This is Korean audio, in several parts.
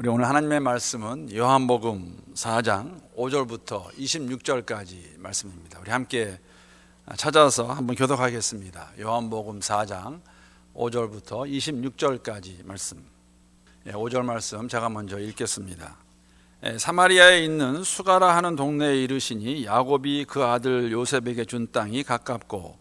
우리 오늘 하나님의 말씀은 요한복음 4장 5절부터 26절까지 말씀입니다. 우리 함께 찾아서 한번 교독하겠습니다. 요한복음 4장 5절부터 26절까지 말씀. 5절 말씀 제가 먼저 읽겠습니다. 사마리아에 있는 수가라 하는 동네에 이르시니 야곱이 그 아들 요셉에게 준 땅이 가깝고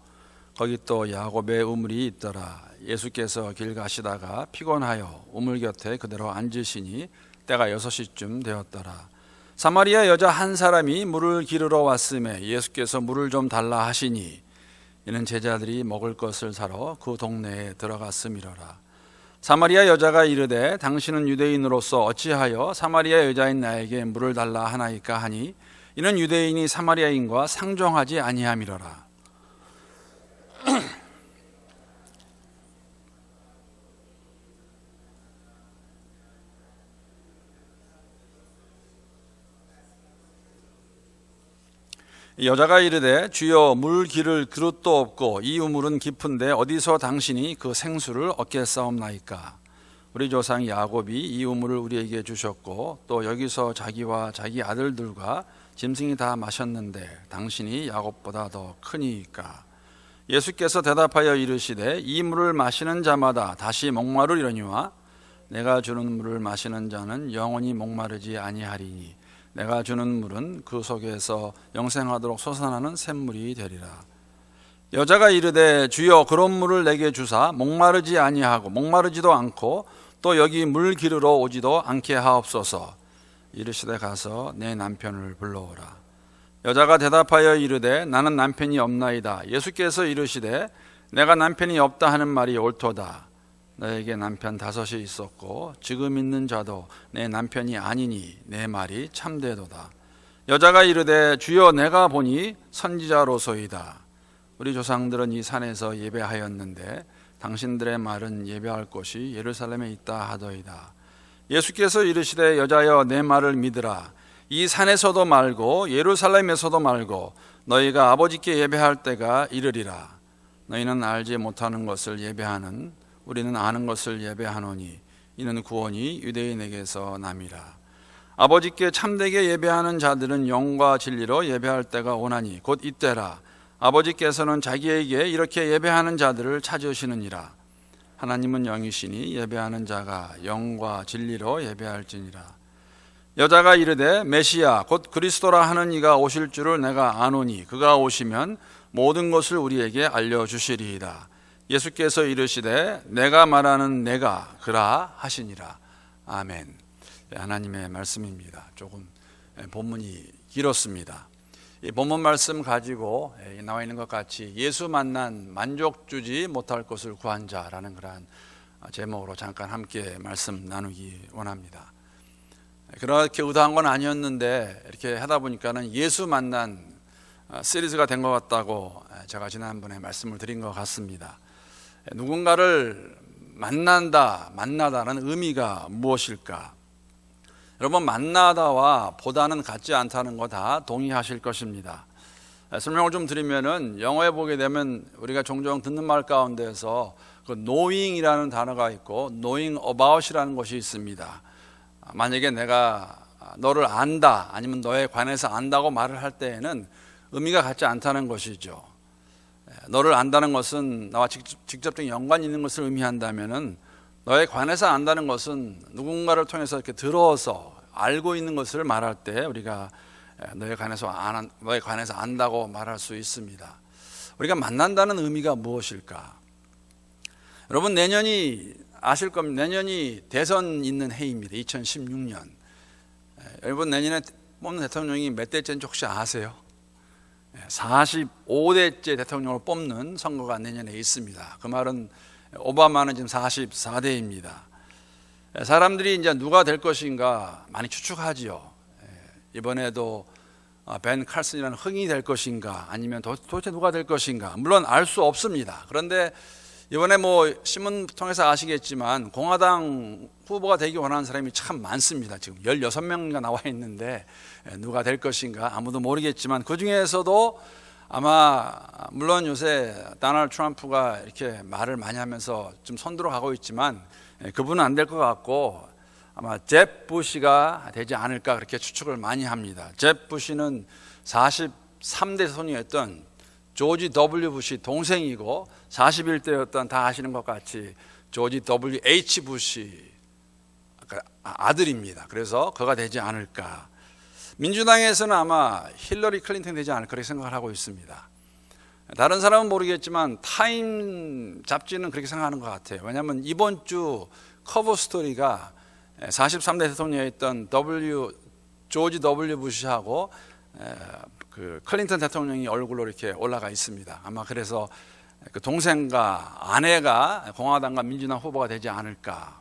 거기 또 야곱의 우물이 있더라. 예수께서 길 가시다가 피곤하여 우물 곁에 그대로 앉으시니 때가 6시쯤 되었더라. 사마리아 여자 한 사람이 물을 기르러 왔음에 예수께서 물을 좀 달라 하시니 이는 제자들이 먹을 것을 사러 그 동네에 들어갔음이로라. 사마리아 여자가 이르되 당신은 유대인으로서 어찌하여 사마리아 여자인 나에게 물을 달라 하나이까 하니 이는 유대인이 사마리아인과 상종하지 아니함이로라. 여자가 이르되 주여 물 기를 그릇도 없고 이 우물은 깊은데 어디서 당신이 그 생수를 얻겠사옵나이까. 우리 조상 야곱이 이 우물을 우리에게 주셨고 또 여기서 자기와 자기 아들들과 짐승이 다 마셨는데 당신이 야곱보다 더 크니이까. 예수께서 대답하여 이르시되 이 물을 마시는 자마다 다시 목마르리니와 내가 주는 물을 마시는 자는 영원히 목마르지 아니하리니 내가 주는 물은 그 속에서 영생하도록 솟아나는 샘물이 되리라. 여자가 이르되 주여 그런 물을 내게 주사 목마르지 아니하고 목마르지도 않고 또 여기 물 기르러 오지도 않게 하옵소서. 이르시되 가서 내 남편을 불러오라. 여자가 대답하여 이르되 나는 남편이 없나이다. 예수께서 이르시되 내가 남편이 없다 하는 말이 옳도다. 너에게 남편 5이 있었고 지금 있는 자도 내 남편이 아니니 내 말이 참되도다. 여자가 이르되 주여 내가 보니 선지자로소이다. 우리 조상들은 이 산에서 예배하였는데 당신들의 말은 예배할 곳이 예루살렘에 있다 하더이다. 예수께서 이르시되 여자여 내 말을 믿으라. 이 산에서도 말고 예루살렘에서도 말고 너희가 아버지께 예배할 때가 이르리라. 너희는 알지 못하는 것을 예배하는 우리는 아는 것을 예배하노니 이는 구원이 유대인에게서 남이라. 아버지께 참되게 예배하는 자들은 영과 진리로 예배할 때가 오나니 곧 이때라. 아버지께서는 자기에게 이렇게 예배하는 자들을 찾으시느니라. 하나님은 영이시니 예배하는 자가 영과 진리로 예배할지니라. 여자가 이르되 메시아 곧 그리스도라 하는 이가 오실 줄을 내가 아노니 그가 오시면 모든 것을 우리에게 알려주시리이다. 예수께서 이르시되 내가 말하는 내가 그라 하시니라. 아멘. 하나님의 말씀입니다. 조금 본문이 길었습니다. 이 본문 말씀 가지고 나와 있는 것 같이 예수 만난 만족 주지 못할 것을 구한 자라는 그러한 제목으로 잠깐 함께 말씀 나누기 원합니다. 그렇게 의도한 건 아니었는데 이렇게 하다 보니까는 예수 만난 시리즈가 된 것 같다고 제가 지난번에 말씀을 드린 것 같습니다. 누군가를 만나다는 의미가 무엇일까? 여러분 만나다와 보다는 같지 않다는 거 다 동의하실 것입니다. 설명을 좀 드리면은 영어에 보게 되면 우리가 종종 듣는 말 가운데서 그 knowing이라는 단어가 있고 knowing about이라는 것이 있습니다. 만약에 내가 너를 안다 아니면 너에 관해서 안다고 말을 할 때에는 의미가 같지 않다는 것이죠. 너를 안다는 것은 나와 직접적인 연관이 있는 것을 의미한다면은 너에 관해서 안다는 것은 누군가를 통해서 이렇게 들어서 알고 있는 것을 말할 때 우리가 너에 관해서 안다고 말할 수 있습니다. 우리가 만난다는 의미가 무엇일까? 여러분 내년이 아실 겁니다. 내년이 대선 있는 해입니다. 2016년. 여러분 내년에 뽑는 대통령이 몇 대째인지 혹시 아세요? 45대째 대통령을 뽑는 선거가 내년에 있습니다. 그 말은 오바마는 지금 44대입니다. 사람들이 이제 누가 될 것인가 많이 추측하지요. 이번에도 벤 칼슨이라는 흥이 될 것인가 아니면 도대체 누가 될 것인가 물론 알 수 없습니다. 그런데 이번에 신문 통해서 아시겠지만 공화당 후보가 되기 원하는 사람이 참 많습니다. 지금 16명가 나와 있는데 누가 될 것인가 아무도 모르겠지만 그 중에서도 아마 물론 요새 도널드 트럼프가 이렇게 말을 많이 하면서 좀 선두로 가고 있지만 그분은 안 될 것 같고 아마 잽 부시가 되지 않을까 그렇게 추측을 많이 합니다. 잽 부시는 43대 대통령이었던 조지 W 부시 동생이고 41대였던 다 아시는 것 같이 조지 WH 부시 아들입니다. 그래서 그가 되지 않을까. 민주당에서는 아마 힐러리 클린턴이 되지 않을까 그렇게 생각을 하고 있습니다. 다른 사람은 모르겠지만 타임 잡지는 그렇게 생각하는 것 같아요. 왜냐하면 이번 주 커버 스토리가 43대 대통령이었던 조지 W 부시하고 그 클린턴 대통령이 얼굴로 이렇게 올라가 있습니다. 아마 그래서 그 동생과 아내가 공화당과 민주당 후보가 되지 않을까.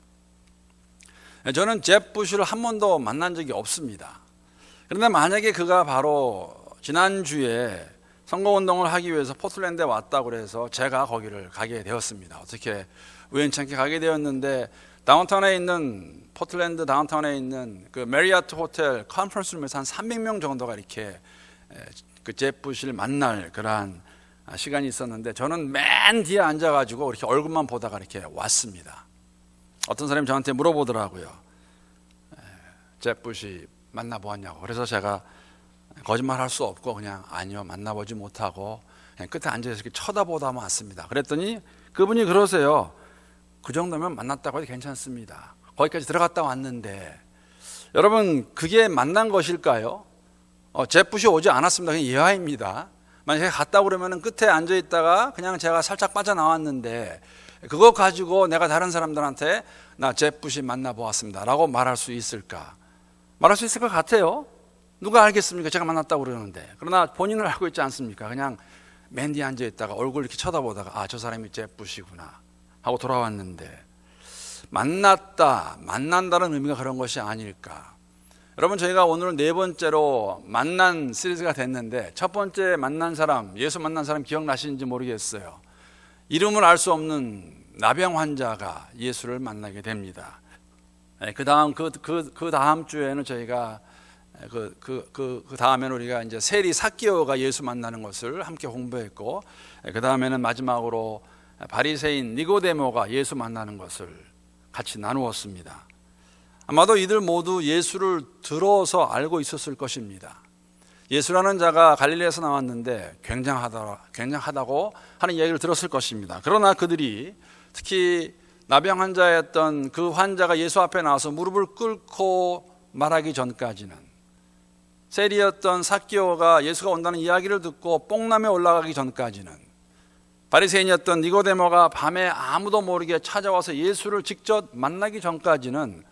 저는 잽 부시를 한 번도 만난 적이 없습니다. 그런데 만약에 그가 바로 지난주에 선거운동을 하기 위해서 포틀랜드에 왔다고 그래서 제가 거기를 가게 되었습니다. 어떻게 우연찮게 가게 되었는데 다운타운에 있는 포틀랜드 다운타운에 있는 그 메리어트 호텔 컨퍼런스 룸에서 한 300명 정도가 이렇게 그 잽 부시를 만날 그러한 시간이 있었는데 저는 맨 뒤에 앉아가지고 이렇게 얼굴만 보다가 이렇게 왔습니다. 어떤 사람이 저한테 물어보더라고요. 잽 부시 만나보았냐고. 그래서 제가 거짓말할 수 없고 그냥 아니요 만나보지 못하고 그냥 끝에 앉아서 이렇게 쳐다보다 왔습니다. 그랬더니 그분이 그러세요. 그 정도면 만났다고 해도 괜찮습니다. 거기까지 들어갔다 왔는데 여러분 그게 만난 것일까요? 잽 부시 오지 않았습니다. 그냥 예화입니다. 만약에 갔다 그러면 끝에 앉아 있다가 그냥 제가 살짝 빠져나왔는데 그거 가지고 내가 다른 사람들한테 나 잽 부시 만나보았습니다 라고 말할 수 있을까? 말할 수 있을 것 같아요. 누가 알겠습니까? 제가 만났다고 그러는데. 그러나 본인을 알고 있지 않습니까? 그냥 맨 뒤에 앉아 있다가 얼굴 이렇게 쳐다보다가 저 사람이 잽 부시구나 하고 돌아왔는데 만난다는 의미가 그런 것이 아닐까. 여러분 저희가 오늘 네 번째로 만난 시리즈가 됐는데 첫 번째 만난 사람, 예수 만난 사람 기억나시는지 모르겠어요. 이름을 알 수 없는 나병 환자가 예수를 만나게 됩니다. 그 다음 주에는 저희가 그 다음에는 우리가 이제 세리 삭개오가 예수 만나는 것을 함께 공부했고 그 다음에는 마지막으로 바리새인 니고데모가 예수 만나는 것을 같이 나누었습니다. 아마도 이들 모두 예수를 들어서 알고 있었을 것입니다. 예수라는 자가 갈릴리에서 나왔는데 굉장하다고 하는 이야기를 들었을 것입니다. 그러나 그들이 특히 나병 환자였던 그 환자가 예수 앞에 나와서 무릎을 꿇고 말하기 전까지는 세리였던 삭개오가 예수가 온다는 이야기를 듣고 뽕남에 올라가기 전까지는 바리새인이었던 니고데모가 밤에 아무도 모르게 찾아와서 예수를 직접 만나기 전까지는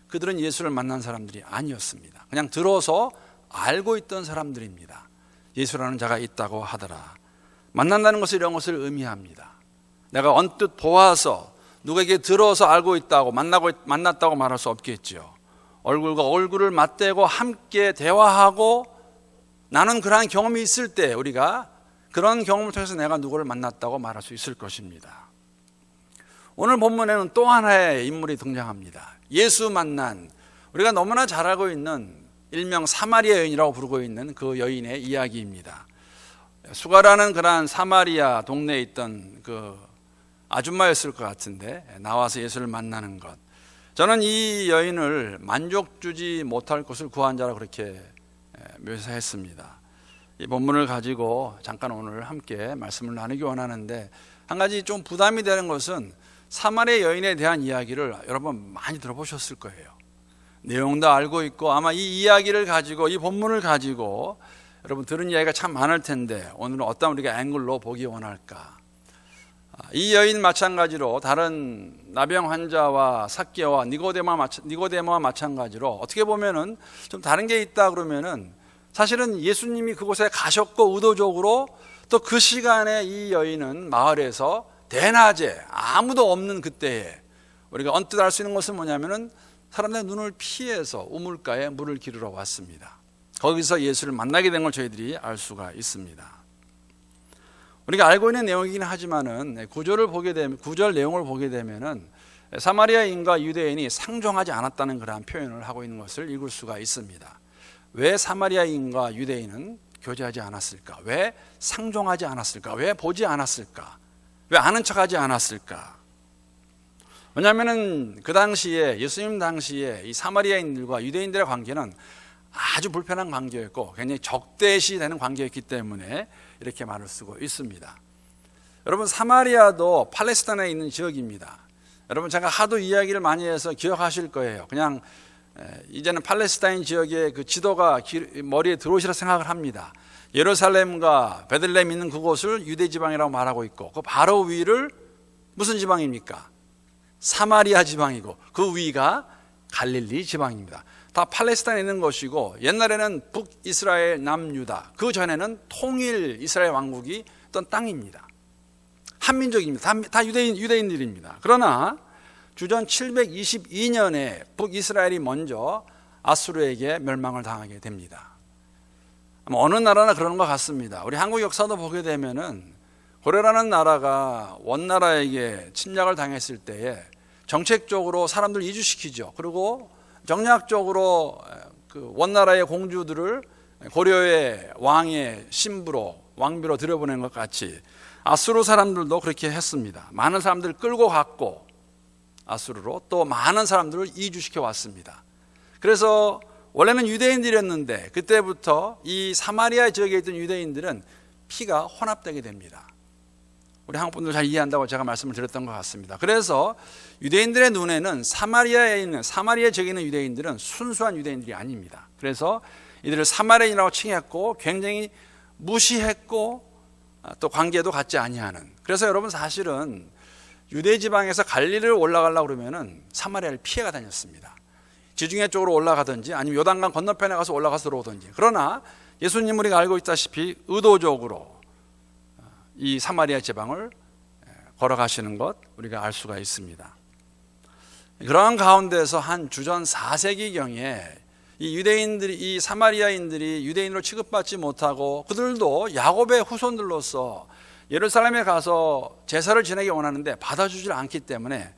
그들은 예수를 만난 사람들이 아니었습니다. 그냥 들어서 알고 있던 사람들입니다. 예수라는 자가 있다고 하더라. 만난다는 것은 이런 것을 의미합니다. 내가 언뜻 보아서 누구에게 들어서 알고 있다고 만났다고 말할 수 없겠죠. 얼굴과 얼굴을 맞대고 함께 대화하고 나는 그러한 경험이 있을 때 우리가 그런 경험을 통해서 내가 누구를 만났다고 말할 수 있을 것입니다. 오늘 본문에는 또 하나의 인물이 등장합니다. 예수 만난 우리가 너무나 잘 알고 있는 일명 사마리아 여인이라고 부르고 있는 그 여인의 이야기입니다. 수가라는 그러한 사마리아 동네에 있던 그 아줌마였을 것 같은데 나와서 예수를 만나는 것. 저는 이 여인을 만족 주지 못할 것을 구한 자라고 그렇게 묘사했습니다. 이 본문을 가지고 잠깐 오늘 함께 말씀을 나누기 원하는데 한 가지 좀 부담이 되는 것은 사마리아 여인에 대한 이야기를 여러분 많이 들어보셨을 거예요. 내용도 알고 있고 아마 이 이야기를 가지고 이 본문을 가지고 여러분 들은 이야기가 참 많을 텐데 오늘은 어떤 우리가 앵글로 보기 원할까? 이 여인 마찬가지로 다른 나병 환자와 삭개와 니고데모와 마찬가지로 어떻게 보면은 좀 다른 게 있다 그러면은 사실은 예수님이 그곳에 가셨고 의도적으로 또 그 시간에 이 여인은 마을에서 대낮에 아무도 없는 그때에 우리가 언뜻 알 수 있는 것은 뭐냐면은 사람들의 눈을 피해서 우물가에 물을 기르러 왔습니다. 거기서 예수를 만나게 된 걸 저희들이 알 수가 있습니다. 우리가 알고 있는 내용이긴 하지만은 구절 내용을 보게 되면은 사마리아인과 유대인이 상종하지 않았다는 그러한 표현을 하고 있는 것을 읽을 수가 있습니다. 왜 사마리아인과 유대인은 교제하지 않았을까? 왜 상종하지 않았을까? 왜 보지 않았을까? 왜 아는 척하지 않았을까? 왜냐하면 그 당시에 예수님 당시에 이 사마리아인들과 유대인들의 관계는 아주 불편한 관계였고 굉장히 적대시되는 관계였기 때문에 이렇게 말을 쓰고 있습니다. 여러분, 사마리아도 팔레스타인에 있는 지역입니다. 여러분, 제가 하도 이야기를 많이 해서 기억하실 거예요. 그냥 이제는 팔레스타인 지역의 그 지도가 머리에 들어오시라 생각을 합니다. 예루살렘과 베들레헴 있는 그곳을 유대 지방이라고 말하고 있고, 그 바로 위를 무슨 지방입니까? 사마리아 지방이고, 그 위가 갈릴리 지방입니다. 다 팔레스타인에 있는 것이고, 옛날에는 북이스라엘, 남유다, 그 전에는 통일 이스라엘 왕국이 있던 땅입니다. 한민족입니다. 다 유대인들입니다. 그러나 주전 722년에 북이스라엘이 먼저 아수르에게 멸망을 당하게 됩니다. 어느 나라나 그러는 것 같습니다. 우리 한국 역사도 보게 되면은 고려라는 나라가 원나라에게 침략을 당했을 때에 정책적으로 사람들 이주시키죠. 그리고 정략적으로 그 원나라의 공주들을 고려의 왕의 신부로, 왕비로 들여보낸 것 같이 아수르 사람들도 그렇게 했습니다. 많은 사람들을 끌고 갔고 아수르로 또 많은 사람들을 이주시켜 왔습니다. 그래서 원래는 유대인들이었는데 그때부터 이 사마리아 지역에 있던 유대인들은 피가 혼합되게 됩니다. 우리 한국 분들 잘 이해한다고 제가 말씀을 드렸던 것 같습니다. 그래서 유대인들의 눈에는 사마리아 지역에 있는 유대인들은 순수한 유대인들이 아닙니다. 그래서 이들을 사마리아인이라고 칭했고 굉장히 무시했고 또 관계도 갖지 아니하는. 그래서 여러분, 사실은 유대 지방에서 갈릴리를 올라가려고 그러면은 사마리아를 피해가 다녔습니다. 지중해 쪽으로 올라가든지 아니면 요단강 건너편에 가서 올라가서 들어오든지. 그러나 예수님 우리가 알고 있다시피 의도적으로 이 사마리아 지방을 걸어가시는 것 우리가 알 수가 있습니다. 그러한 가운데서 한 주전 4세기경에 이 유대인들이, 이 사마리아인들이 유대인으로 취급받지 못하고 그들도 야곱의 후손들로서 예루살렘에 가서 제사를 지내기 원하는데 받아주질 않기 때문에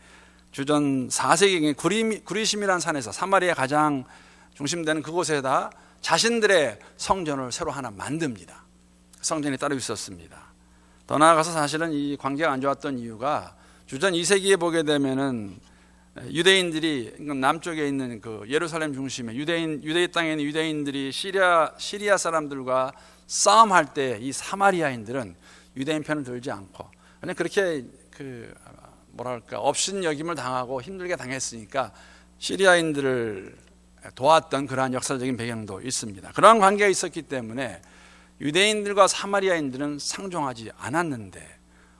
주전 4세기경에 구리심이라는 산에서 사마리아 가장 중심되는 그곳에다 자신들의 성전을 새로 하나 만듭니다. 성전이 따로 있었습니다. 더 나아가서 사실은 이 관계가 안 좋았던 이유가 주전 2세기에 보게 되면은 유대인들이 남쪽에 있는 그 예루살렘 중심에 유대 땅에 있는 유대인들이 시리아 사람들과 싸움할 때 이 사마리아인들은 유대인 편을 들지 않고 그냥 그렇게 업신여김을 당하고 힘들게 당했으니까 시리아인들을 도왔던 그러한 역사적인 배경도 있습니다. 그러한 관계가 있었기 때문에 유대인들과 사마리아인들은 상종하지 않았는데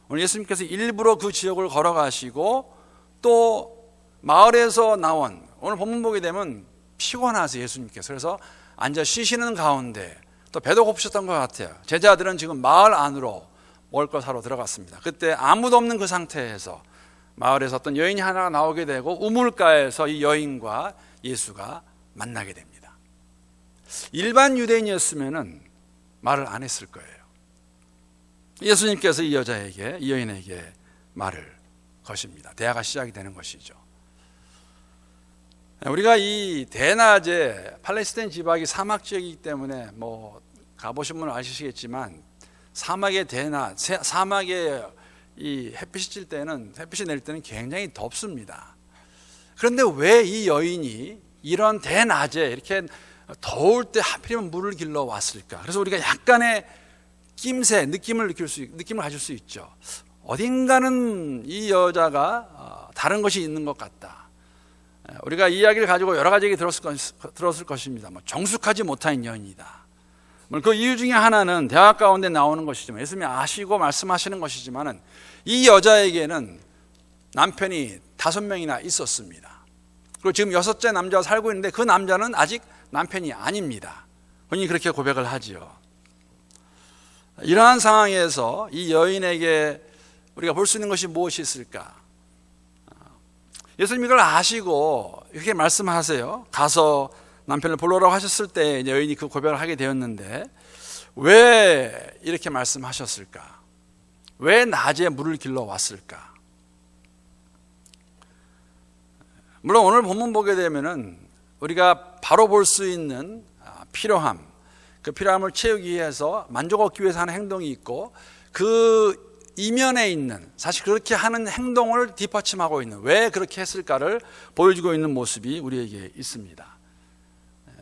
오늘 예수님께서 일부러 그 지역을 걸어가시고 또 마을에서 나온, 오늘 본문 보게 되면 피곤하세요, 예수님께서. 그래서 앉아 쉬시는 가운데 또 배도 고프셨던 것 같아요. 제자들은 지금 마을 안으로 먹을 걸 사러 들어갔습니다. 그때 아무도 없는 그 상태에서 마을에서 어떤 여인이 하나가 나오게 되고 우물가에서 이 여인과 예수가 만나게 됩니다. 일반 유대인이었으면 말을 안 했을 거예요. 예수님께서 이 여인에게 말을 거십니다. 대화가 시작이 되는 것이죠. 우리가 이 대낮에 팔레스타인 지방이 사막 지역이기 때문에 뭐 가보신 분은 아시겠지만 사막의 대낮, 사막에 이 햇빛이 낼 때는 굉장히 덥습니다. 그런데 왜 이 여인이 이런 대낮에 이렇게 더울 때 하필이면 물을 길러 왔을까? 그래서 우리가 약간의 느낌을 가질 수 있죠. 어딘가는 이 여자가 다른 것이 있는 것 같다. 우리가 이 이야기를 가지고 여러 가지 얘기 들었을 것입니다. 정숙하지 못한 여인이다. 그 이유 중에 하나는 대화 가운데 나오는 것이지만 예수님이 아시고 말씀하시는 것이지만은 이 여자에게는 남편이 5명이나 있었습니다. 그리고 지금 6째 남자와 살고 있는데 그 남자는 아직 남편이 아닙니다. 본인이 그렇게 고백을 하지요. 이러한 상황에서 이 여인에게 우리가 볼 수 있는 것이 무엇이 있을까? 예수님 이걸 아시고 이렇게 말씀하세요. 가서 남편을 불러오라고 하셨을 때 여인이 그 고백을 하게 되었는데 왜 이렇게 말씀하셨을까? 왜 낮에 물을 길러 왔을까? 물론 오늘 본문 보게 되면은 우리가 바로 볼 수 있는 필요함, 그 필요함을 채우기 위해서 만족 얻기 위해서 하는 행동이 있고 그 이면에 있는, 사실 그렇게 하는 행동을 뒷받침하고 있는, 왜 그렇게 했을까를 보여주고 있는 모습이 우리에게 있습니다.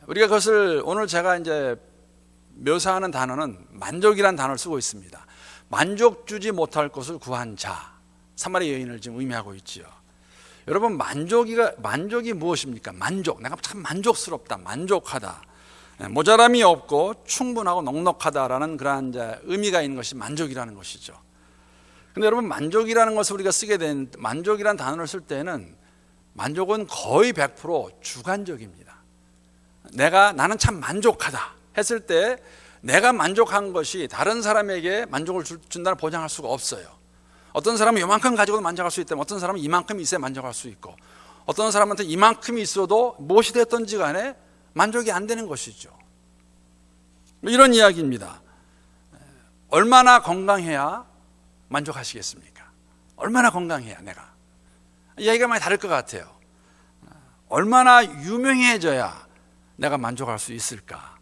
우리가 그것을 오늘 제가 이제 묘사하는 단어는 만족이라는 단어를 쓰고 있습니다. 만족 주지 못할 것을 구한 자, 사마리 여인을 지금 의미하고 있지요. 여러분, 만족이 무엇입니까? 만족, 내가 참 만족스럽다, 만족하다, 모자람이 없고 충분하고 넉넉하다라는 그러한 이제 의미가 있는 것이 만족이라는 것이죠. 근데 여러분, 만족이라는 것을 우리가 쓰게 된, 만족이라는 단어를 쓸 때는 만족은 거의 100% 주관적입니다. 나는 참 만족하다 했을 때 내가 만족한 것이 다른 사람에게 만족을 준다는 보장할 수가 없어요. 어떤 사람은 이만큼 가지고도 만족할 수 있다면 어떤 사람은 이만큼 있어야 만족할 수 있고, 어떤 사람한테 이만큼이 있어도 무엇이 됐든지 간에 만족이 안 되는 것이죠. 이런 이야기입니다. 얼마나 건강해야 만족하시겠습니까? 얼마나 건강해야 내가? 이야기가 많이 다를 것 같아요. 얼마나 유명해져야 내가 만족할 수 있을까?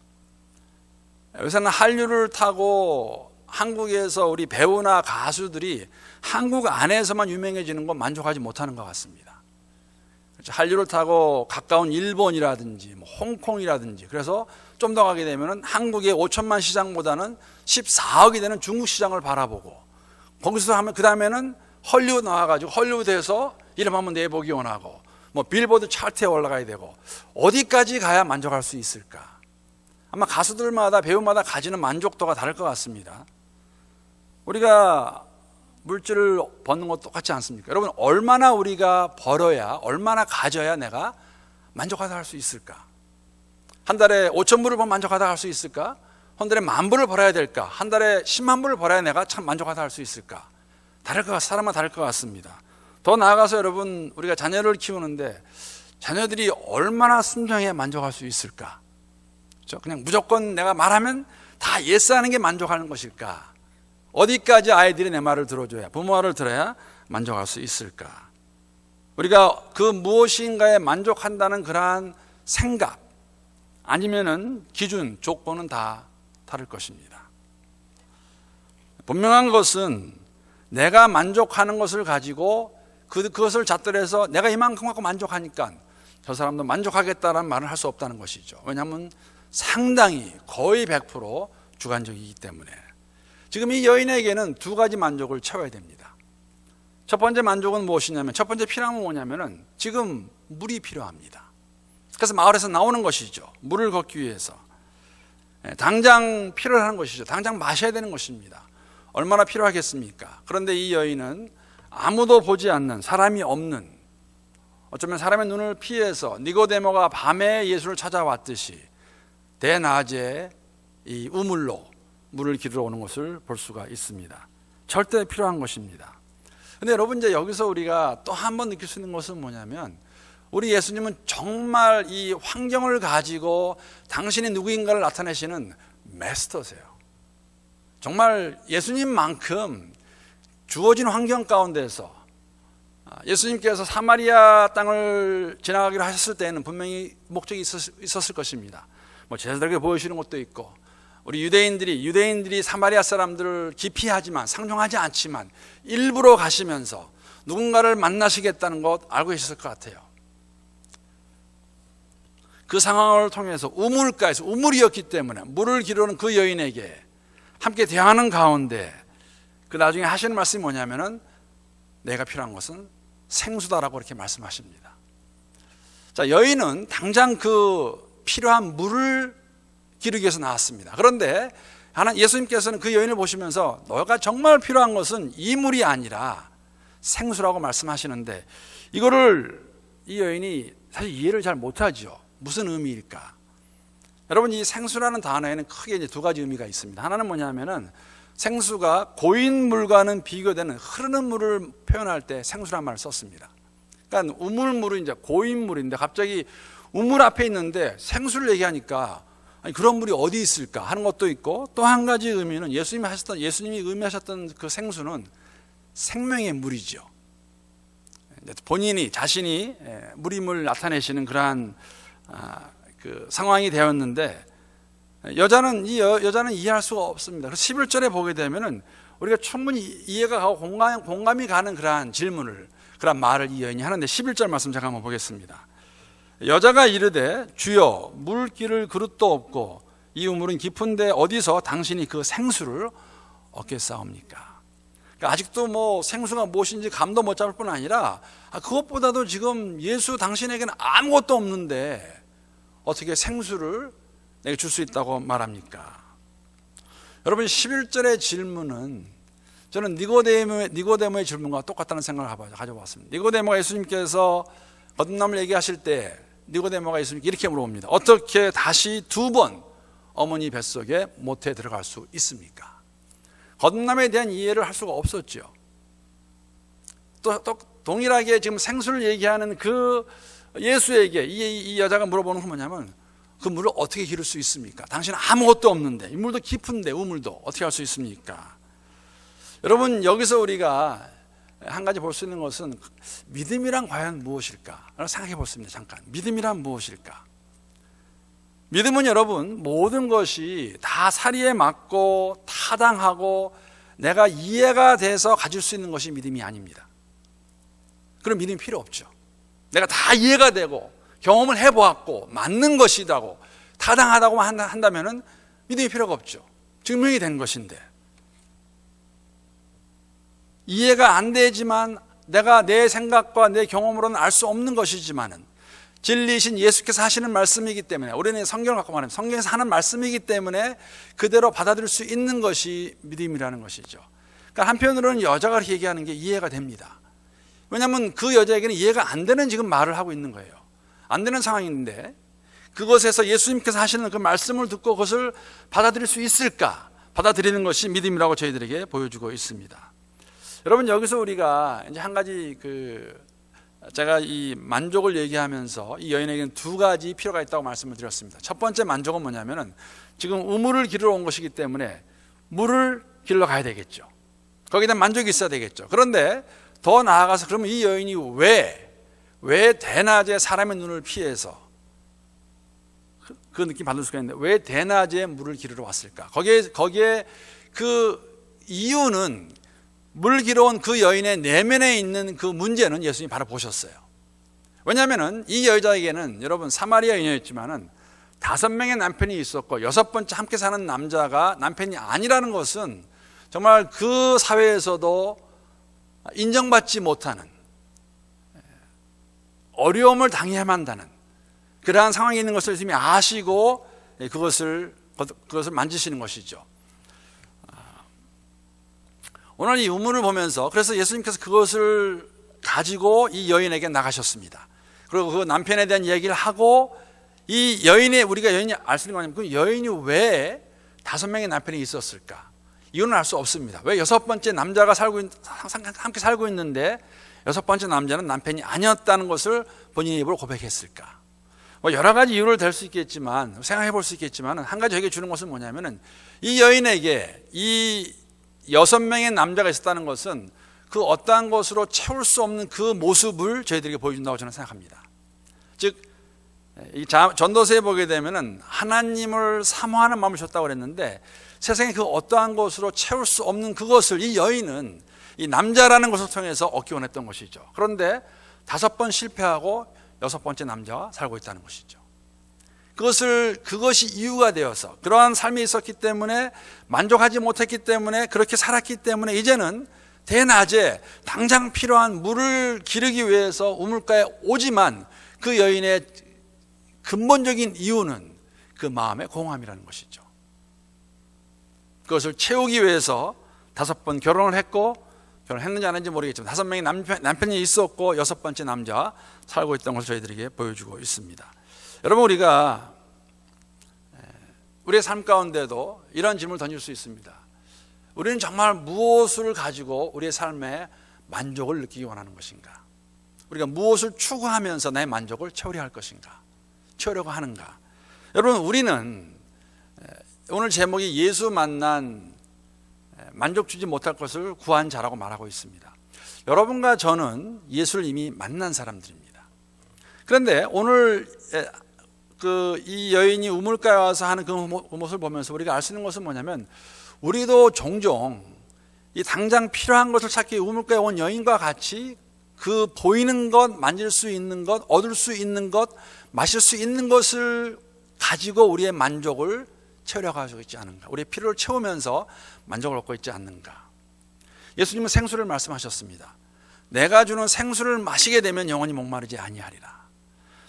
요새는 한류를 타고 한국에서 우리 배우나 가수들이 한국 안에서만 유명해지는 건 만족하지 못하는 것 같습니다. 한류를 타고 가까운 일본이라든지 홍콩이라든지, 그래서 좀 더 가게 되면 한국의 5천만 시장보다는 14억이 되는 중국 시장을 바라보고, 거기서 하면 그 다음에는 헐리우드 나와가지고 헐리우드에서 이름 한번 내보기 원하고, 빌보드 차트에 올라가야 되고, 어디까지 가야 만족할 수 있을까? 아마 가수들마다, 배우마다 가지는 만족도가 다를 것 같습니다. 우리가 물질을 버는 것 똑같지 않습니까? 여러분, 얼마나 우리가 벌어야, 얼마나 가져야 내가 만족하다 할 수 있을까? 한 달에 5천 불을 벌면 만족하다 할 수 있을까? 한 달에 10,000불을 벌어야 될까? 한 달에 10만 불을 벌어야 내가 참 만족하다 할 수 있을까? 사람마다 다를 것 같습니다. 더 나아가서 여러분, 우리가 자녀를 키우는데 자녀들이 얼마나 순종해야 만족할 수 있을까? 그냥 무조건 내가 말하면 다 예스하는 게 만족하는 것일까? 어디까지 아이들이 내 말을 들어줘야, 부모 말을 들어야 만족할 수 있을까? 우리가 그 무엇인가에 만족한다는 그러한 생각, 아니면은 기준, 조건은 다 다를 것입니다. 분명한 것은 내가 만족하는 것을 가지고 그것을 잣들여서 내가 이만큼 갖고 만족하니까 저 사람도 만족하겠다라는 말을 할 수 없다는 것이죠. 왜냐하면 상당히 거의 100% 주관적이기 때문에. 지금 이 여인에게는 두 가지 만족을 채워야 됩니다. 첫 번째 만족은 무엇이냐면, 첫 번째 필요함은 뭐냐면은 지금 물이 필요합니다. 그래서 마을에서 나오는 것이죠. 물을 걷기 위해서. 당장 필요한 것이죠. 당장 마셔야 되는 것입니다. 얼마나 필요하겠습니까? 그런데 이 여인은 아무도 보지 않는, 사람이 없는, 어쩌면 사람의 눈을 피해서 니고데모가 밤에 예수를 찾아왔듯이 대낮에 이 우물로 물을 기르러 오는 것을 볼 수가 있습니다. 절대 필요한 것입니다. 근데 여러분, 이제 여기서 우리가 또 한 번 느낄 수 있는 것은 뭐냐면, 우리 예수님은 정말 이 환경을 가지고 당신이 누구인가를 나타내시는 마스터세요. 정말 예수님만큼 주어진 환경 가운데서, 예수님께서 사마리아 땅을 지나가기로 하셨을 때는 분명히 목적이 있었을 것입니다. 제자들에게 보여주시는 것도 있고, 우리 유대인들이 사마리아 사람들을 기피하지만, 상종하지 않지만 일부러 가시면서 누군가를 만나시겠다는 것 알고 계셨을 것 같아요. 그 상황을 통해서 우물가에서, 우물이었기 때문에 물을 기르는 그 여인에게 함께 대화하는 가운데 그 나중에 하시는 말씀이 뭐냐면은, 내가 필요한 것은 생수다라고 이렇게 말씀하십니다. 자, 여인은 당장 그 필요한 물을 기르기 위해서 나왔습니다. 그런데 예수님께서는 그 여인을 보시면서 너가 정말 필요한 것은 이 물이 아니라 생수라고 말씀하시는데, 이거를 이 여인이 사실 이해를 잘 못하죠. 무슨 의미일까? 여러분, 이 생수라는 단어에는 크게 이제 두 가지 의미가 있습니다. 하나는 뭐냐면은, 생수가 고인 물과는 비교되는 흐르는 물을 표현할 때 생수란 말을 썼습니다. 그러니까 우물물은 이제 고인 물인데 갑자기 우물 앞에 있는데 생수를 얘기하니까, 아니, 그런 물이 어디 있을까 하는 것도 있고, 또 한 가지 의미는 예수님이 의미하셨던 그 생수는 생명의 물이죠. 본인이 자신이 물임을 나타내시는 그러한 그 상황이 되었는데, 여자는 이해할 수가 없습니다. 그래서 11절에 보게 되면은 우리가 충분히 이해가 가고 공감이 가는 그러한 질문을, 그러한 말을 이 여인이 하는데 11절 말씀 제가 한번 보겠습니다. 여자가 이르되 주여 물기를 그릇도 없고 이 우물은 깊은데 어디서 당신이 그 생수를 얻겠사옵니까? 그러니까 아직도 뭐 생수가 무엇인지 감도 못 잡을 뿐 아니라 그것보다도 지금 예수 당신에게는 아무것도 없는데 어떻게 생수를 내게 줄 수 있다고 말합니까? 여러분 11절의 질문은 저는 니고데모의 질문과 똑같다는 생각을 가져봤습니다. 니고데모가 예수님께서 거듭남을 얘기하실 때 니고데모가 예수님께 이렇게 물어봅니다. 어떻게 다시 2번 어머니 뱃속에 모태에 들어갈 수 있습니까? 거듭남에 대한 이해를 할 수가 없었죠. 또 동일하게 지금 생수를 얘기하는 그 예수에게 이 여자가 물어보는 건 뭐냐면 그 물을 어떻게 기를 수 있습니까? 당신은 아무것도 없는데, 이 물도 깊은데 우물도 어떻게 할 수 있습니까? 여러분 여기서 우리가 한 가지 볼 수 있는 것은 믿음이란 과연 무엇일까? 생각해 보겠습니다. 잠깐. 믿음이란 무엇일까? 믿음은 여러분 모든 것이 다 사리에 맞고 타당하고 내가 이해가 돼서 가질 수 있는 것이 믿음이 아닙니다. 그런 믿음이 필요 없죠. 내가 다 이해가 되고 경험을 해보았고 맞는 것이라고 타당하다고 한다면 믿음이 필요가 없죠. 증명이 된 것인데, 이해가 안 되지만 내가 내 생각과 내 경험으로는 알 수 없는 것이지만은 진리이신 예수께서 하시는 말씀이기 때문에, 우리는 성경을 갖고 말하면 성경에서 하는 말씀이기 때문에 그대로 받아들일 수 있는 것이 믿음이라는 것이죠. 그러니까 한편으로는 여자가 그렇게 얘기하는 게 이해가 됩니다. 왜냐하면 그 여자에게는 이해가 안 되는 지금 말을 하고 있는 거예요. 안 되는 상황인데 그것에서 예수님께서 하시는 그 말씀을 듣고 그것을 받아들일 수 있을까? 받아들이는 것이 믿음이라고 저희들에게 보여주고 있습니다. 여러분 여기서 우리가 이제 한 가지 제가 이 만족을 얘기하면서 이 여인에게는 2가지 필요가 있다고 말씀을 드렸습니다. 첫 번째 만족은 뭐냐면은 지금 우물을 기르러 온 것이기 때문에 물을 길러 가야 되겠죠. 거기에 대한 만족이 있어야 되겠죠. 그런데 더 나아가서 그러면 이 여인이 왜 대낮에 사람의 눈을 피해서 그 느낌 받을 수가 있는데 왜 대낮에 물을 기르러 왔을까? 거기에 그 이유는 물 기러 온 그 여인의 내면에 있는 그 문제는 예수님이 바로 보셨어요. 왜냐하면 이 여자에게는 여러분 사마리아 여인이었지만은 5명의 남편이 있었고 6번째 함께 사는 남자가 남편이 아니라는 것은 정말 그 사회에서도 인정받지 못하는, 어려움을 당해야만 한다는 그러한 상황에 있는 것을 예수님이 아시고 그것을 만지시는 것이죠. 오늘 이 우물을 보면서 그래서 예수님께서 그것을 가지고 이 여인에게 나가셨습니다. 그리고 그 남편에 대한 얘기를 하고 이 여인의, 우리가 여인이 알 수 있는 거 아니면 그 여인이 왜 5명의 남편이 있었을까? 이유는 알 수 없습니다. 왜 6번째 남자가 함께 살고 있는데 6번째 남자는 남편이 아니었다는 것을 본인의 입으로 고백했을까? 뭐 여러 가지 이유를 댈 수 있겠지만, 생각해 볼 수 있겠지만 한 가지 저에게 주는 것은 뭐냐면은 이 여인에게 이 6명의 남자가 있었다는 것은 그 어떠한 것으로 채울 수 없는 그 모습을 저희들에게 보여준다고 저는 생각합니다. 즉 이 전도서에 보게 되면은 하나님을 사모하는 마음을 줬다고 그랬는데 세상에 그 어떠한 것으로 채울 수 없는 그것을 이 여인은 이 남자라는 것을 통해서 얻기 원했던 것이죠. 그런데 5번 실패하고 6번째 남자와 살고 있다는 것이죠. 그것이 이유가 되어서 그러한 삶이 있었기 때문에 만족하지 못했기 때문에 그렇게 살았기 때문에 이제는 대낮에 당장 필요한 물을 기르기 위해서 우물가에 오지만 그 여인의 근본적인 이유는 그 마음의 공허함이라는 것이죠. 그것을 채우기 위해서 5번 결혼을 했고, 결혼했는지 안 했는지 모르겠지만 5명의 남편이 있었고 6번째 남자와 살고 있던 것을 저희들에게 보여주고 있습니다. 여러분 우리가 우리의 삶 가운데도 이런 질문을 던질 수 있습니다. 우리는 정말 무엇을 가지고 우리의 삶에 만족을 느끼기 원하는 것인가? 우리가 무엇을 추구하면서 나의 만족을 채우려고 하는가? 여러분 우리는 오늘 제목이 예수 만난 만족 주지 못할 것을 구한 자라고 말하고 있습니다. 여러분과 저는 예수를 이미 만난 사람들입니다. 그런데 오늘 이 여인이 우물가에 와서 하는 그 모습을 보면서 우리가 알 수 있는 것은 뭐냐면 우리도 종종 이 당장 필요한 것을 찾기 우물가에 온 여인과 같이 그 보이는 것, 만질 수 있는 것, 얻을 수 있는 것, 마실 수 있는 것을 가지고 우리의 만족을 채우려고 하고 있지 않은가? 우리의 필요를 채우면서 만족을 얻고 있지 않는가? 예수님은 생수를 말씀하셨습니다. 내가 주는 생수를 마시게 되면 영원히 목마르지 아니하리라.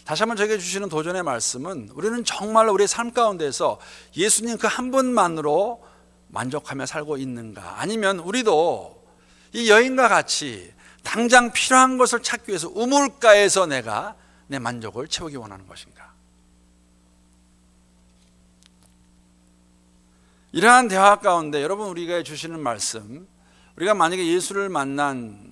다시 한번 저에게 주시는 도전의 말씀은 우리는 정말로 우리의 삶 가운데서 예수님 그 한 분만으로 만족하며 살고 있는가? 아니면 우리도 이 여인과 같이 당장 필요한 것을 찾기 위해서 우물가에서 내가 내 만족을 채우기 원하는 것인가? 이러한 대화 가운데 여러분 우리가 주시는 말씀, 우리가 만약에 예수를 만난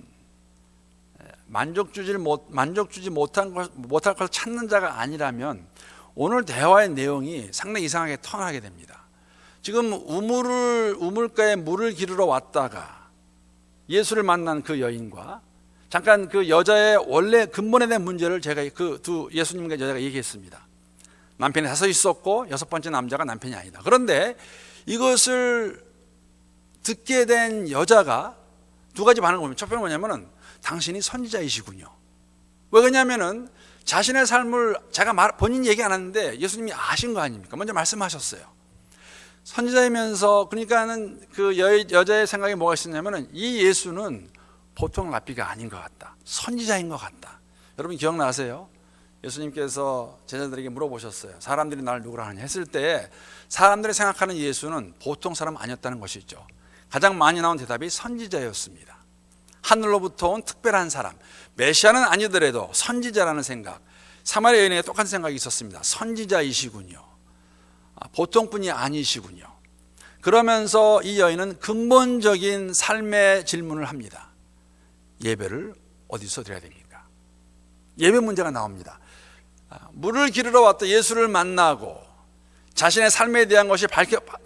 만족 주지 못할 것을 찾는 자가 아니라면 오늘 대화의 내용이 상당히 이상하게 턴하게 됩니다. 지금 우물가에 물을 기르러 왔다가 예수를 만난 그 여인과 잠깐 그 여자의 원래 근본에 대한 문제를 제가 그 두 예수님과 여자가 얘기했습니다. 남편이 5 있었고 6번째 남자가 남편이 아니다. 그런데 이것을 듣게 된 여자가 2가지 반응을 보면, 첫 번째는 뭐냐면은 당신이 선지자이시군요. 왜 그러냐면은 자신의 삶을 제가 본인 얘기 안 하는데 예수님이 아신 거 아닙니까? 먼저 말씀하셨어요. 선지자이면서, 그러니까는 그 여자의 생각에 뭐가 있었냐면은 이 예수는 보통 랍비가 아닌 것 같다. 선지자인 것 같다. 여러분 기억나세요? 예수님께서 제자들에게 물어보셨어요. 사람들이 나를 누구라 하느냐 했을 때 사람들이 생각하는 예수는 보통 사람 아니었다는 것이죠. 가장 많이 나온 대답이 선지자였습니다. 하늘로부터 온 특별한 사람, 메시아는 아니더라도 선지자라는 생각. 사마리아 여인에게 똑같은 생각이 있었습니다. 선지자이시군요. 보통 분이 아니시군요. 그러면서 이 여인은 근본적인 삶의 질문을 합니다. 예배를 어디서 드려야 됩니까? 예배 문제가 나옵니다. 물을 기르러 왔다 예수를 만나고 자신의 삶에 대한 것이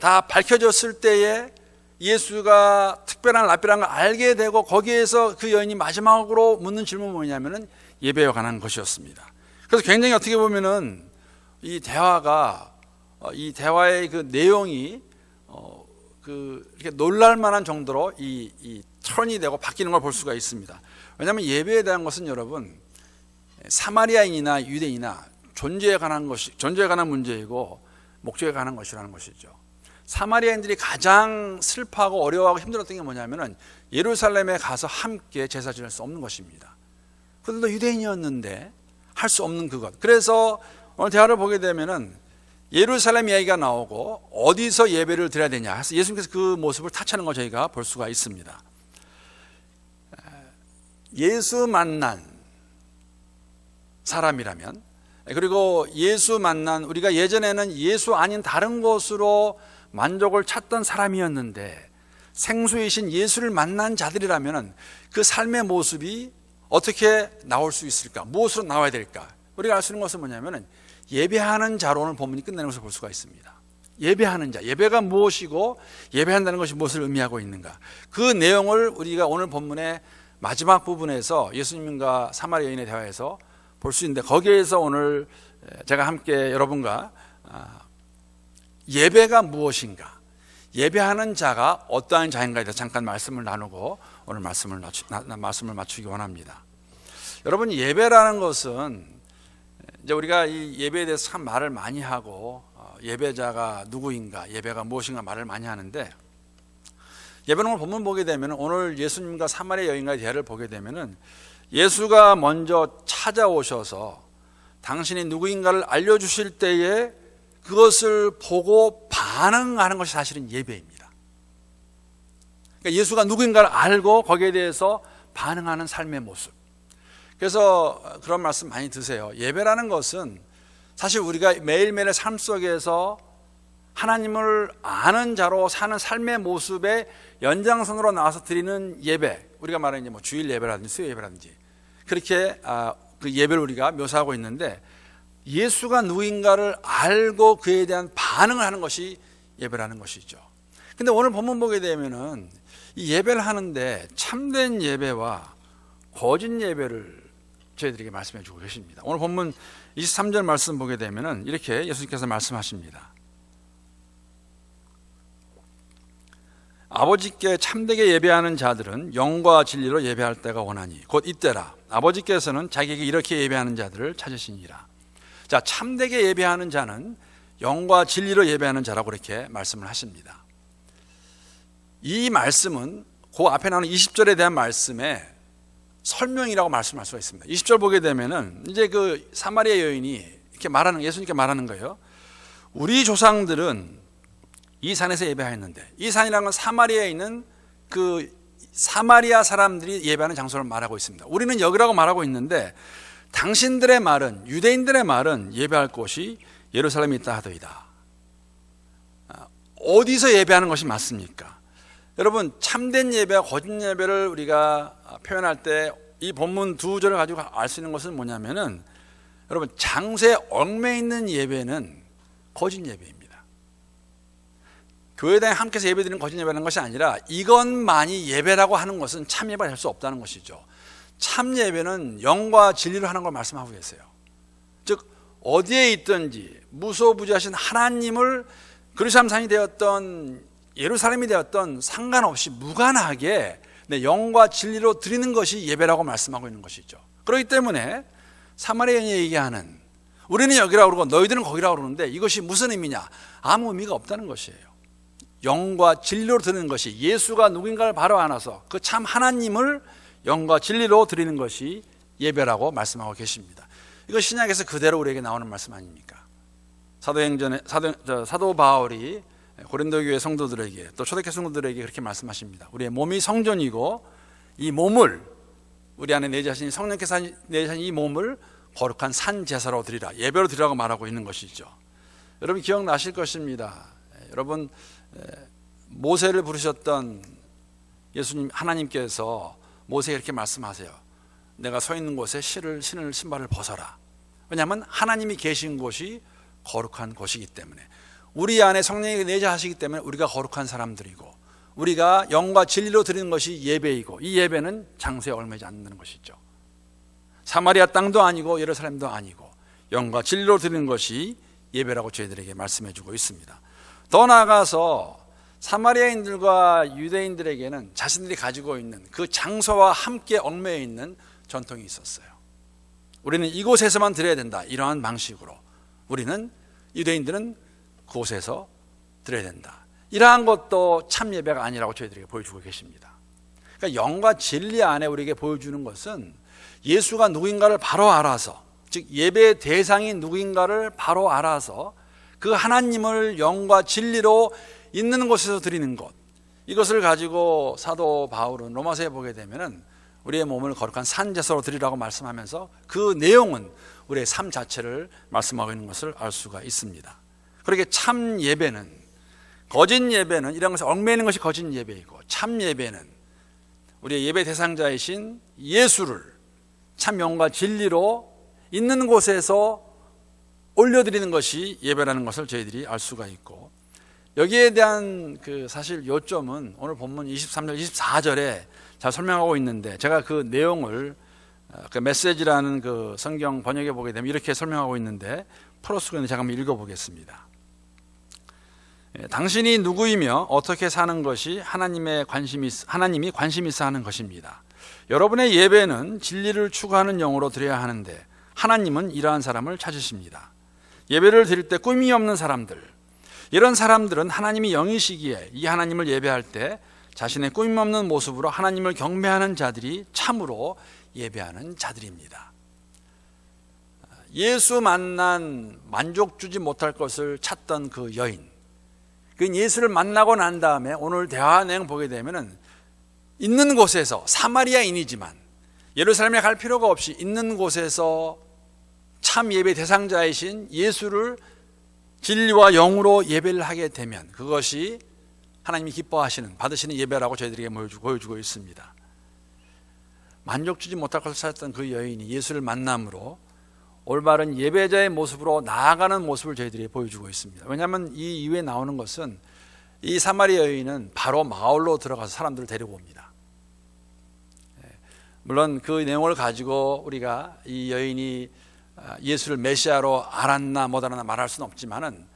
다 밝혀졌을 때에 예수가 특별한 랍비라는 걸 알게 되고, 거기에서 그 여인이 마지막으로 묻는 질문은 뭐냐면은 예배에 관한 것이었습니다. 그래서 굉장히 어떻게 보면은 이 대화의 그 내용이 이렇게 놀랄 만한 정도로 이 턴이 되고 바뀌는 걸 볼 수가 있습니다. 왜냐하면 예배에 대한 것은 여러분 사마리아인이나 유대인이나 존재에 관한 문제이고 목적에 관한 것이라는 것이죠. 사마리아인들이 가장 슬퍼하고 어려워하고 힘들었던 게 뭐냐면은 예루살렘에 가서 함께 제사 지낼 수 없는 것입니다. 그들도 유대인이었는데 할 수 없는 그것. 그래서 오늘 대화를 보게 되면은 예루살렘 이야기가 나오고 어디서 예배를 드려야 되냐 해서 예수님께서 그 모습을 타치하는 걸 저희가 볼 수가 있습니다. 예수 만난 사람이라면, 그리고 예수 만난, 우리가 예전에는 예수 아닌 다른 곳으로 만족을 찾던 사람이었는데 생수이신 예수를 만난 자들이라면 그 삶의 모습이 어떻게 나올 수 있을까? 무엇으로 나와야 될까? 우리가 알 수 있는 것은 뭐냐면 예배하는 자로 오늘 본문이 끝내는 것을 볼 수가 있습니다. 예배하는 자, 예배가 무엇이고 예배한다는 것이 무엇을 의미하고 있는가, 그 내용을 우리가 오늘 본문의 마지막 부분에서 예수님과 사마리아 여인의 대화에서 볼 수 있는데, 거기에서 오늘 제가 함께 여러분과 예배가 무엇인가, 예배하는 자가 어떠한 자인가에 대해서 잠깐 말씀을 나누고 오늘 말씀을 맞추기 원합니다. 여러분, 예배라는 것은 이제 우리가 이 예배에 대해서 참 말을 많이 하고 예배자가 누구인가, 예배가 무엇인가 말을 많이 하는데, 예배는 오늘 본문 보게 되면 오늘 예수님과 사마리아 여인과의 대화를 보게 되면은 예수가 먼저 찾아오셔서 당신이 누구인가를 알려주실 때에 그것을 보고 반응하는 것이 사실은 예배입니다. 그러니까 예수가 누구인가를 알고 거기에 대해서 반응하는 삶의 모습. 그래서 그런 말씀 많이 드세요. 예배라는 것은 사실 우리가 매일매일의 삶 속에서 하나님을 아는 자로 사는 삶의 모습의 연장선으로 나와서 드리는 예배, 우리가 말하는 뭐 주일 예배라든지 수요 예배라든지 그렇게 그 예배를 우리가 묘사하고 있는데, 예수가 누구인가를 알고 그에 대한 반응을 하는 것이 예배라는 것이죠. 근데 오늘 본문 보게 되면은 이 예배를 하는데 참된 예배와 거짓 예배를 저희들에게 말씀해 주고 계십니다. 오늘 본문 23절 말씀 보게 되면은 이렇게 예수님께서 말씀하십니다. 아버지께 참되게 예배하는 자들은 영과 진리로 예배할 때가 원하니 곧 이때라. 아버지께서는 자기에게 이렇게 예배하는 자들을 찾으시니라. 자, 참되게 예배하는 자는 영과 진리로 예배하는 자라고 이렇게 말씀을 하십니다. 이 말씀은 그 앞에 나오는 20절에 대한 말씀의 설명이라고 말씀할 수가 있습니다. 20절 보게 되면은 이제 그 사마리아 여인이 이렇게 말하는, 예수님께 말하는 거예요. 우리 조상들은 이 산에서 예배하였는데, 이 산이라는 건 사마리아에 있는 그 사마리아 사람들이 예배하는 장소를 말하고 있습니다. 우리는 여기라고 말하고 있는데 당신들의 말은, 유대인들의 말은 예배할 곳이 예루살렘에 있다 하더이다. 어디서 예배하는 것이 맞습니까? 여러분, 참된 예배와 거짓 예배를 우리가 표현할 때 이 본문 두 절을 가지고 알 수 있는 것은 뭐냐면은, 여러분, 장소에 얽매 있는 예배는 거짓 예배입니다. 교회당에 함께해서 예배드리는 거짓 예배라는 것이 아니라 이것만이 예배라고 하는 것은 참 예배가 될 수 없다는 것이죠. 참 예배는 영과 진리로 하는 걸 말씀하고 계세요. 즉, 어디에 있든지 무소부지하신 하나님을 그리스도의 산이 되었던 예루살렘이 되었던 상관없이 무관하게 영과 진리로 드리는 것이 예배라고 말씀하고 있는 것이죠. 그렇기 때문에 사마리아인이 얘기하는 우리는 여기라고 그러고 너희들은 거기라고 그러는데 이것이 무슨 의미냐? 아무 의미가 없다는 것이에요. 영과 진리로 드리는 것이, 예수가 누군가를 바로 안아서 그 참 하나님을 영과 진리로 드리는 것이 예배라고 말씀하고 계십니다. 이거 신약에서 그대로 우리에게 나오는 말씀 아닙니까? 사도행전에 사도 바울이 고린도 교회 성도들에게, 또 초대교회 성도들에게 그렇게 말씀하십니다. 우리의 몸이 성전이고 이 몸을, 우리 안에 내주하신 성령께서 내주하신 이 몸을 거룩한 산 제사로 드리라, 예배로 드리라고 말하고 있는 것이죠. 여러분 기억나실 것입니다. 여러분, 모세를 부르셨던 예수님, 하나님께서 모세에게 이렇게 말씀하세요. 내가 서 있는 곳에 신을 신발을 벗어라. 왜냐하면 하나님이 계신 곳이 거룩한 곳이기 때문에, 우리 안에 성령이 내주하시기 때문에 우리가 거룩한 사람들이고, 우리가 영과 진리로 드리는 것이 예배이고, 이 예배는 장소에 얽매지 않는 것이죠. 사마리아 땅도 아니고 예루살렘도 아니고 영과 진리로 드리는 것이 예배라고 저희들에게 말씀해 주고 있습니다. 더 나아가서 사마리아인들과 유대인들에게는 자신들이 가지고 있는 그 장소와 함께 얽매여 있는 전통이 있었어요. 우리는 이곳에서만 드려야 된다, 이러한 방식으로 우리는, 유대인들은 그곳에서 드려야 된다, 이러한 것도 참 예배가 아니라고 저희들에게 보여주고 계십니다. 그러니까 영과 진리 안에 우리에게 보여주는 것은 예수가 누구인가를 바로 알아서, 즉 예배의 대상이 누구인가를 바로 알아서 그 하나님을 영과 진리로 있는 곳에서 드리는 것, 이것을 가지고 사도 바울은 로마서에 보게 되면은 우리의 몸을 거룩한 산제사로 드리라고 말씀하면서 그 내용은 우리의 삶 자체를 말씀하고 있는 것을 알 수가 있습니다. 그렇게 참 예배는, 거짓 예배는 이런 것에 얽매이는 것이 거짓 예배이고, 참 예배는 우리의 예배 대상자이신 예수를 참 영과 진리로 있는 곳에서 올려드리는 것이 예배라는 것을 저희들이 알 수가 있고, 여기에 대한 그 사실 요점은 오늘 본문 23절, 24절에 잘 설명하고 있는데, 제가 그 내용을 그 메시지라는 그 성경 번역에 보게 되면 이렇게 설명하고 있는데, 프로스는 제가 한번 읽어보겠습니다. 당신이 누구이며 어떻게 사는 것이 하나님이 관심 있어 하는 것입니다. 여러분의 예배는 진리를 추구하는 영으로 드려야 하는데 하나님은 이러한 사람을 찾으십니다. 예배를 드릴 때 꿈이 없는 사람들, 이런 사람들은 하나님이 영이시기에 이 하나님을 예배할 때 자신의 꿈이 없는 모습으로 하나님을 경배하는 자들이 참으로 예배하는 자들입니다. 예수 만난 만족 주지 못할 것을 찾던 그 여인, 그 예수를 만나고 난 다음에 오늘 대화 내용 보게 되면은 있는 곳에서, 사마리아인이지만 예루살렘에 갈 필요가 없이 있는 곳에서 참 예배 대상자이신 예수를 진리와 영으로 예배를 하게 되면 그것이 하나님이 기뻐하시는, 받으시는 예배라고 저희들에게 보여주고 있습니다. 만족 주지 못할 것을 찾았던 그 여인이 예수를 만남으로 올바른 예배자의 모습으로 나아가는 모습을 저희들이 보여주고 있습니다. 왜냐하면 이 이후에 나오는 것은 이 사마리아 여인은 바로 마을로 들어가서 사람들을 데리고 옵니다. 물론 그 내용을 가지고 우리가 이 여인이 예수를 메시아로 알았나 못 알았나 말할 수는 없지만은,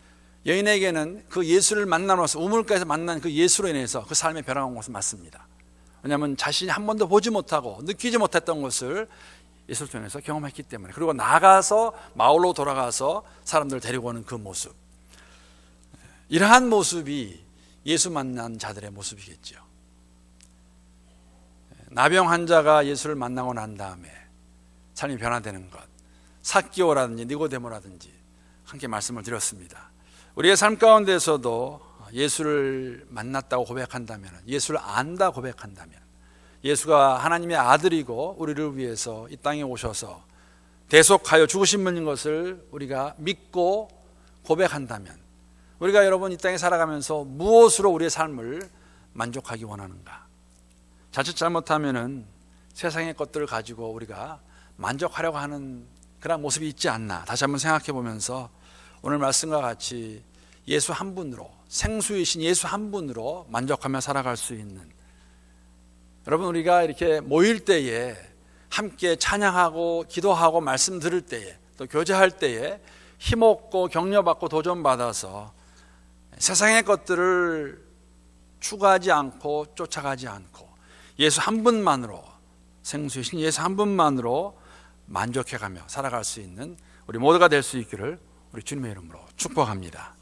여인에게는 그 예수를 만나면서 우물가에서 만난 그 예수로 인해서 그 삶의 변화가 온 것은 맞습니다. 왜냐하면 자신이 한 번도 보지 못하고 느끼지 못했던 것을 예수를 통해서 경험했기 때문에, 그리고 나가서 마을로 돌아가서 사람들을 데리고 오는 그 모습, 이러한 모습이 예수 만난 자들의 모습이겠죠. 나병 환자가 예수를 만나고 난 다음에 삶이 변화되는 것, 삭기오라든지 니고데모라든지 함께 말씀을 드렸습니다. 우리의 삶 가운데서도 예수를 만났다고 고백한다면, 예수를 안다 고백한다면, 예수가 하나님의 아들이고 우리를 위해서 이 땅에 오셔서 대속하여 죽으신 분인 것을 우리가 믿고 고백한다면, 우리가 여러분 이 땅에 살아가면서 무엇으로 우리의 삶을 만족하기 원하는가? 자칫 잘못하면은 세상의 것들을 가지고 우리가 만족하려고 하는 그런 모습이 있지 않나, 다시 한번 생각해 보면서 오늘 말씀과 같이 예수 한 분으로, 생수이신 예수 한 분으로 만족하며 살아갈 수 있는, 여러분 우리가 이렇게 모일 때에 함께 찬양하고 기도하고 말씀 들을 때에 또 교제할 때에 힘없고 격려받고 도전받아서 세상의 것들을 추구하지 않고 쫓아가지 않고 예수 한 분만으로, 생수이신 예수 한 분만으로 만족해가며 살아갈 수 있는 우리 모두가 될 수 있기를 우리 주님의 이름으로 축복합니다.